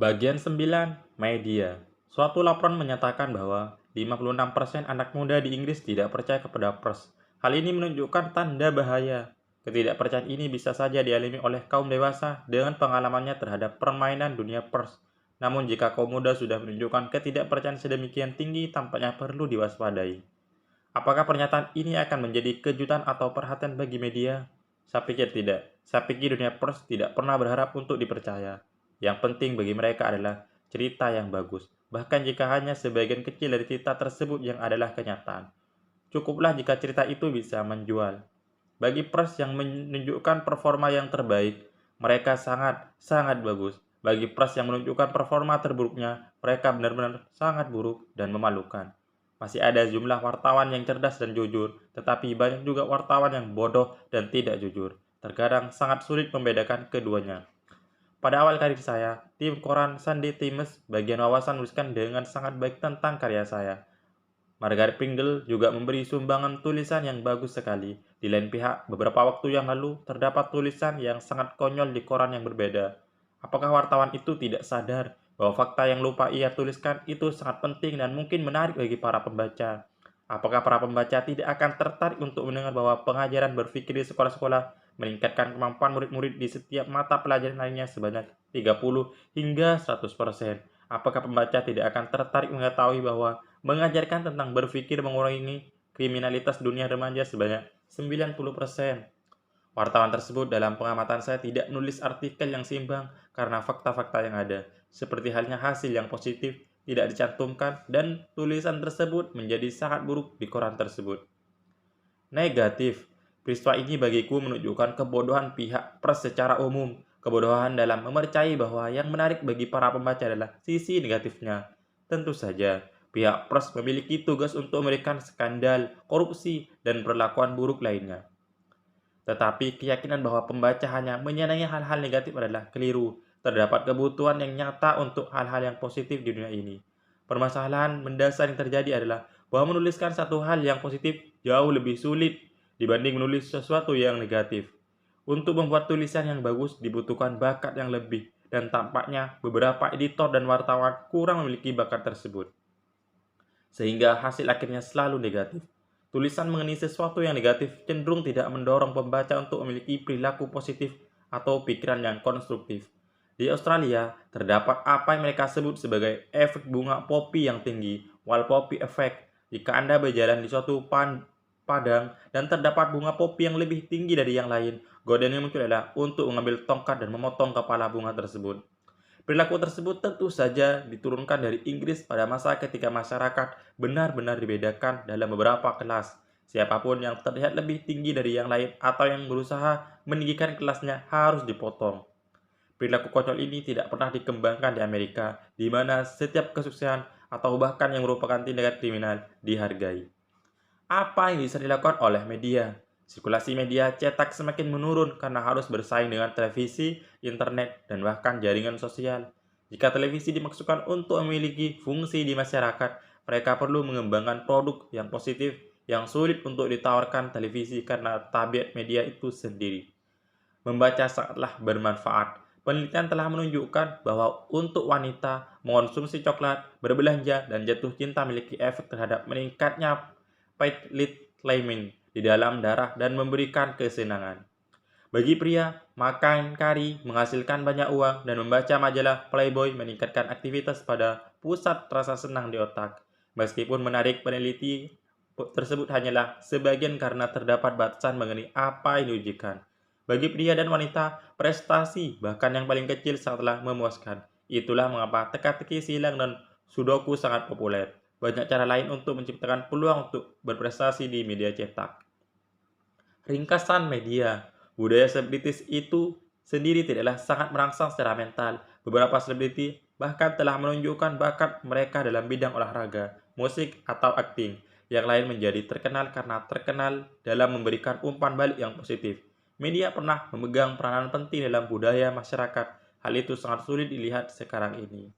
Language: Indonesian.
Bagian 9, Media. Suatu laporan menyatakan bahwa 56% anak muda di Inggris tidak percaya kepada pers. Hal ini menunjukkan tanda bahaya. Ketidakpercayaan ini bisa saja dialami oleh kaum dewasa dengan pengalamannya terhadap permainan dunia pers. Namun jika kaum muda sudah menunjukkan ketidakpercayaan sedemikian tinggi, tampaknya perlu diwaspadai. Apakah pernyataan ini akan menjadi kejutan atau perhatian bagi media? Saya pikir tidak. Saya pikir dunia pers tidak pernah berharap untuk dipercaya. Yang penting bagi mereka adalah cerita yang bagus. Bahkan jika hanya sebagian kecil dari cerita tersebut yang adalah kenyataan. Cukuplah jika cerita itu bisa menjual. Bagi pers yang menunjukkan performa yang terbaik, mereka sangat bagus. Bagi pers yang menunjukkan performa terburuknya, mereka benar-benar sangat buruk dan memalukan. Masih ada jumlah wartawan yang cerdas dan jujur, tetapi banyak juga wartawan yang bodoh dan tidak jujur. Terkadang sangat sulit membedakan keduanya. Pada awal karir saya, tim koran Sunday Times bagian wawasan menuliskan dengan sangat baik tentang karya saya. Margaret Pringle juga memberi sumbangan tulisan yang bagus sekali. Di lain pihak, beberapa waktu yang lalu terdapat tulisan yang sangat konyol di koran yang berbeda. Apakah wartawan itu tidak sadar bahwa fakta yang lupa ia tuliskan itu sangat penting dan mungkin menarik bagi para pembaca? Apakah para pembaca tidak akan tertarik untuk mendengar bahwa pengajaran berpikir di sekolah-sekolah meningkatkan kemampuan murid-murid di setiap mata pelajaran lainnya sebanyak 30 hingga 100%? Apakah pembaca tidak akan tertarik mengetahui bahwa mengajarkan tentang berpikir mengurangi kriminalitas dunia remaja sebanyak 90%? Wartawan tersebut dalam pengamatan saya tidak menulis artikel yang seimbang karena fakta-fakta yang ada, seperti halnya hasil yang positif tidak dicantumkan dan tulisan tersebut menjadi sangat buruk di koran tersebut. Negatif. Peristiwa ini bagiku menunjukkan kebodohan pihak pers secara umum. Kebodohan dalam mempercayai bahwa yang menarik bagi para pembaca adalah sisi negatifnya. Tentu saja, pihak pers memiliki tugas untuk memberikan skandal, korupsi, dan perlakuan buruk lainnya. Tetapi keyakinan bahwa pembaca hanya menyenangi hal-hal negatif adalah keliru. Terdapat kebutuhan yang nyata untuk hal-hal yang positif di dunia ini. Permasalahan mendasar yang terjadi adalah bahwa menuliskan satu hal yang positif jauh lebih sulit dibanding menulis sesuatu yang negatif. Untuk membuat tulisan yang bagus dibutuhkan bakat yang lebih, dan tampaknya beberapa editor dan wartawan kurang memiliki bakat tersebut, sehingga hasil akhirnya selalu negatif. Tulisan mengenai sesuatu yang negatif cenderung tidak mendorong pembaca untuk memiliki perilaku positif atau pikiran yang konstruktif. Di Australia, terdapat apa yang mereka sebut sebagai efek bunga popi yang tinggi, wild poppy effect. Jika Anda berjalan di suatu padang dan terdapat bunga popi yang lebih tinggi dari yang lain, godaan yang muncul adalah untuk mengambil tongkat dan memotong kepala bunga tersebut. Perilaku tersebut tentu saja diturunkan dari Inggris pada masa ketika masyarakat benar-benar dibedakan dalam beberapa kelas. Siapapun yang terlihat lebih tinggi dari yang lain atau yang berusaha meninggikan kelasnya harus dipotong. Perilaku konyol ini tidak pernah dikembangkan di Amerika, di mana setiap kesuksesan atau bahkan yang merupakan tindakan kriminal dihargai. Apa yang bisa dilakukan oleh media? Sirkulasi media cetak semakin menurun karena harus bersaing dengan televisi, internet, dan bahkan jaringan sosial. Jika televisi dimaksudkan untuk memiliki fungsi di masyarakat, mereka perlu mengembangkan produk yang positif yang sulit untuk ditawarkan televisi karena tabiat media itu sendiri. Membaca sangatlah bermanfaat. Penelitian telah menunjukkan bahwa untuk wanita, mengonsumsi coklat, berbelanja, dan jatuh cinta memiliki efek terhadap meningkatnya platelet di dalam darah dan memberikan kesenangan. Bagi pria, makan kari, menghasilkan banyak uang, dan membaca majalah Playboy meningkatkan aktivitas pada pusat rasa senang di otak. Meskipun menarik, peneliti tersebut hanyalah sebagian karena terdapat batasan mengenai apa yang diujikan. Bagi pria dan wanita, prestasi bahkan yang paling kecil sangatlah memuaskan. Itulah mengapa teka-teki silang dan sudoku sangat populer. Banyak cara lain untuk menciptakan peluang untuk berprestasi di media cetak. Ringkasan media. Budaya selebritis itu sendiri tidaklah sangat merangsang secara mental. Beberapa selebriti bahkan telah menunjukkan bakat mereka dalam bidang olahraga, musik, atau akting. Yang lain menjadi terkenal karena terkenal dalam memberikan umpan balik yang positif. Media pernah memegang peranan penting dalam budaya masyarakat. Hal itu sangat sulit dilihat sekarang ini.